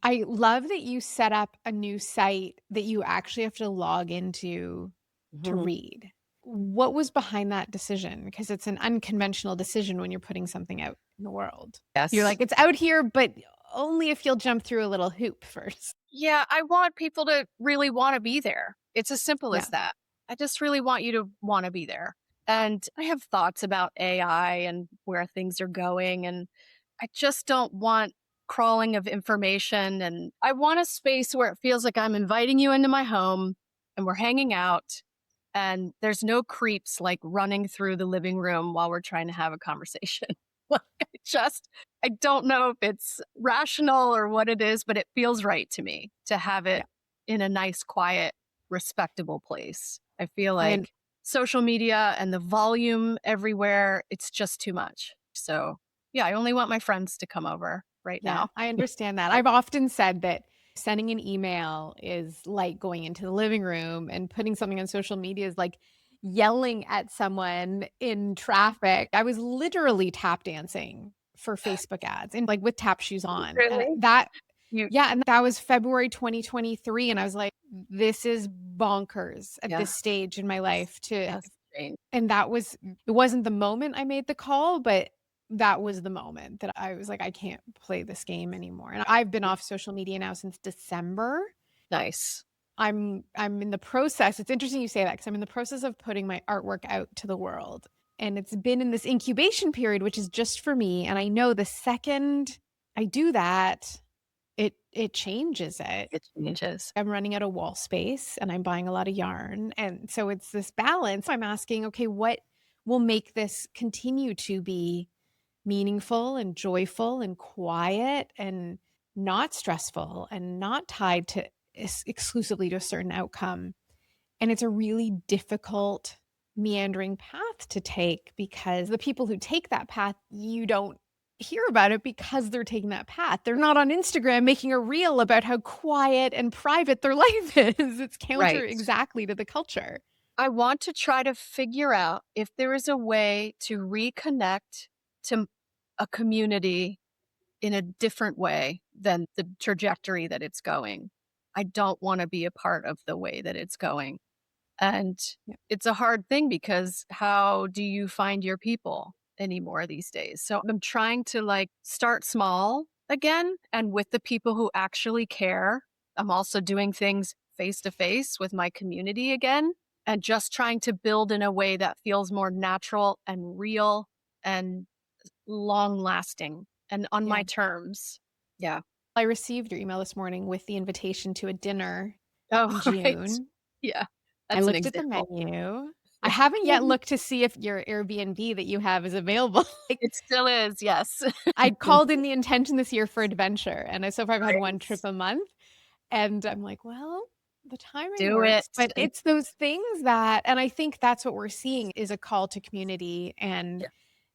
I love that you set up a new site that you actually have to log into to Mhm. read. What was behind that decision? Because it's an unconventional decision when you're putting something out in the world. You're Yes. like, "It's out here, but only if you'll jump through a little hoop first." Yeah, I want people to really wanna be there. It's as simple Yeah, as that. I just really want you to wanna be there. And I have thoughts about AI and where things are going, and I just don't want crawling of information, and I want a space where it feels like I'm inviting you into my home, and we're hanging out, and there's no creeps, like, running through the living room while we're trying to have a conversation. Like, I don't know if it's rational or what it is, but it feels right to me to have yeah. it in a nice, quiet, respectable place. I feel I like social media and the volume everywhere, it's just too much. So, yeah, I only want my friends to come over right Yeah, now. I understand that. I've often said that sending an email is like going into the living room, and putting something on social media is like yelling at someone in traffic. I was literally tap dancing for Facebook ads and like with tap shoes on. And Really? that You yeah, and that was February 2023 and I was like, this is bonkers at yeah, this stage in my life to that's strange. and that was it wasn't the moment I made the call, but that was the moment that I was like, "I can't play this game anymore." And I've been off social media now since December. Nice. I'm in the process it's interesting you say that because 'cause I'm in the process of putting my artwork out to the world, and it's been in this incubation period, which is just for me, and I know the second I do that, it changes it. It changes. I'm running out of wall space and I'm buying a lot of yarn. And so it's this balance. I'm asking, okay, what will make this continue to be meaningful and joyful and quiet and not stressful and not tied to exclusively to a certain outcome? And it's a really difficult, meandering path to take because the people who take that path, you don't hear about it because they're taking that path. They're not on Instagram making a reel about how quiet and private their life is. It's counter Right. exactly to the culture. I want to try to figure out if there is a way to reconnect to a community in a different way than the trajectory that it's going. I don't want to be a part of the way that it's going. And Yeah. it's a hard thing because how do you find your people anymore these days? So I'm trying to like start small again and with the people who actually care. I'm also doing things face to face with my community again and just trying to build in a way that feels more natural and real and long lasting and on Yeah. my terms. Yeah. I received your email this morning with the invitation to a dinner Oh, in right. June. Yeah. I That's an looked at the example. menu. I haven't yet looked to see if your Airbnb that you have is available. Like, It still is. Yes. I called in the intention this year for adventure, and so far I've had 1 trip Nice. a month, and I'm like, "Well, the timing Do it. works," but it's those things that and I think that's what we're seeing is a call to community and Yeah.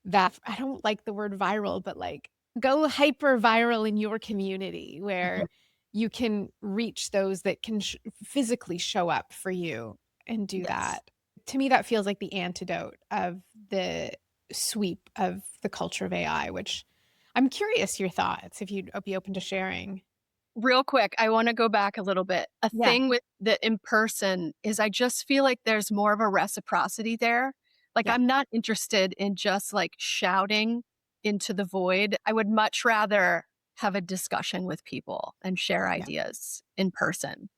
that I don't like the word viral, but, like, go hyper viral in your community Mhm. where you can reach those that can physically show up for you and do Yes. that. To me, that feels like the antidote of the sweep of the culture of AI, which I'm curious your thoughts if you'd be open to sharing. Real quick, I wanna go back a little bit. A Yeah, thing with the in person is I just feel like there's more of a reciprocity there. Like, yeah, I'm not interested in just, like, shouting into the void. I would much rather have a discussion with people and share yeah. ideas in person.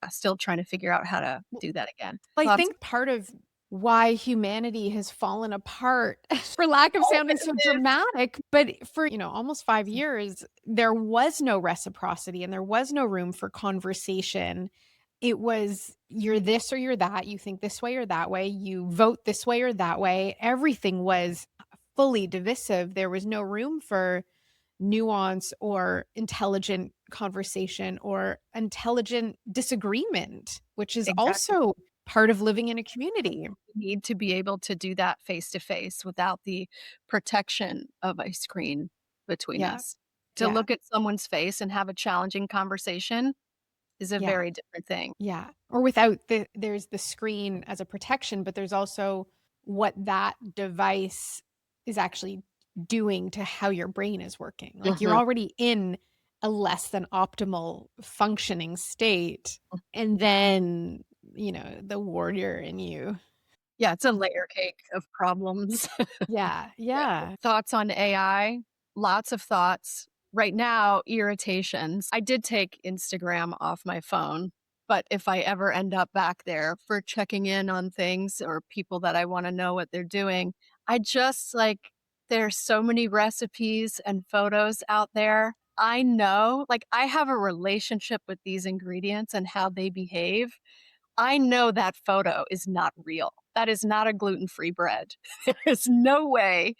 I'm still trying to figure out how to Well, do that again. I Lots think part of why humanity has fallen apart, for lack of all of sounding so it is. dramatic, but for, almost 5 years, there was no reciprocity and there was no room for conversation. It was you're this or you're that, you think this way or that way, you vote this way or that way. Everything was fully divisive. There was no room for nuance or intelligent conversation or intelligent disagreement, which is Exactly. also part of living in a community. Need to be able to do that face to face without the protection of a screen between Yeah, us. To yeah, look at someone's face and have a challenging conversation is a yeah, very different thing. yeah. Or without there's the screen as a protection, but there's also what that device is actually doing to how your brain is working. Like you're Mhm. already in a less than optimal functioning state, and then, the warrior in you. Yeah, it's a layer cake of problems. Yeah, Yeah. yeah, Thoughts on AI? Lots of thoughts. Right now, irritations. I did take Instagram off my phone, but if I ever end up back there for checking in on things or people that I want to know what they're doing, I just like, there's so many recipes and photos out there. I know, like, I have a relationship with these ingredients and how they behave. I know that photo is not real. That is not a gluten free bread. There is no way,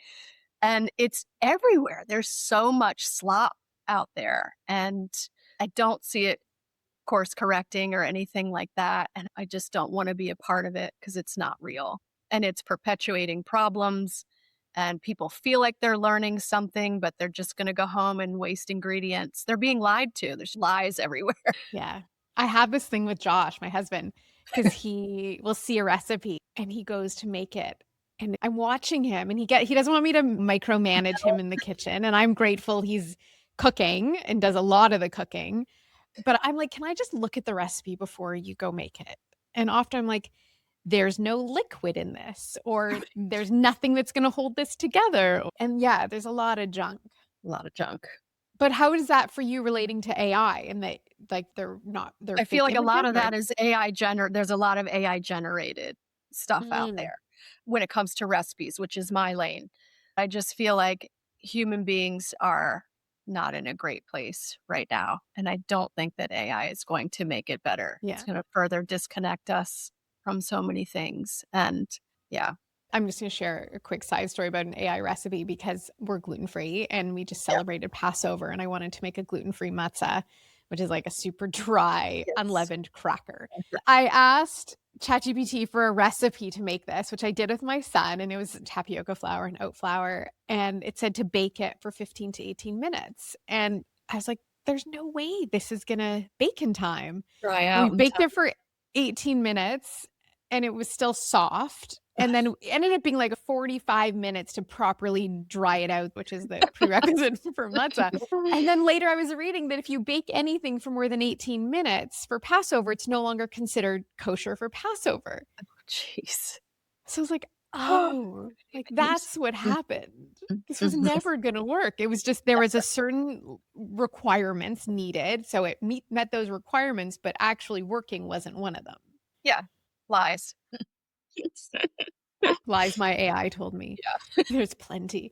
and it's everywhere. There's so much slop out there, and I don't see it course correcting or anything like that, and I just don't wanna be a part of it because it's not real, and it's perpetuating problems, and people feel like they're learning something, but they're just gonna go home and waste ingredients. They're being lied to. There's lies everywhere. yeah. I have this thing with Josh, my husband, because he will see a recipe and he goes to make it, and I'm watching him, and he doesn't want me to micromanage him in the kitchen, and I'm grateful he's cooking and does a lot of the cooking, but I'm like, "Can I just look at the recipe before you go make it?" And often I'm like, "There's no liquid in this," or "There's nothing that's gonna hold this together," and yeah, there's a lot of junk. A lot of junk. But how is that for you relating to AI and that, like, they're I feel fake like a lot images of or that is there's a lot of AI generated stuff out Mm, there when it comes to recipes, which is my lane. I just feel like human beings are not in a great place right now, and I don't think that AI is going to make it better. It's yeah. gonna further disconnect us from so many things, and yeah. I'm just gonna share a quick side story about an AI recipe because we're gluten-free and we just Yeah. celebrated Passover and I wanted to make a gluten-free matzah, which is like a super dry, Yes. unleavened cracker. I asked ChatGPT for a recipe to make this, which I did with my son, and it was tapioca flour and oat flour, and it said to bake it for 15 to 18 minutes. And I was like, there's no way this is gonna bake in time. Dry And we out and baked it for 18 minutes and it was still soft. And then it ended up being like 45 minutes to properly dry it out, which is the prerequisite for matzah. And then later I was reading that if you bake anything for more than 18 minutes for Passover, it's no longer considered kosher for Passover. Jeez. So I was like, oh, like that's what happened. This was never going to work. It was just there was a certain requirements needed. So it met those requirements, but actually working wasn't one of them. Yeah. Lies. Lies my AI told me. Yeah. There's plenty.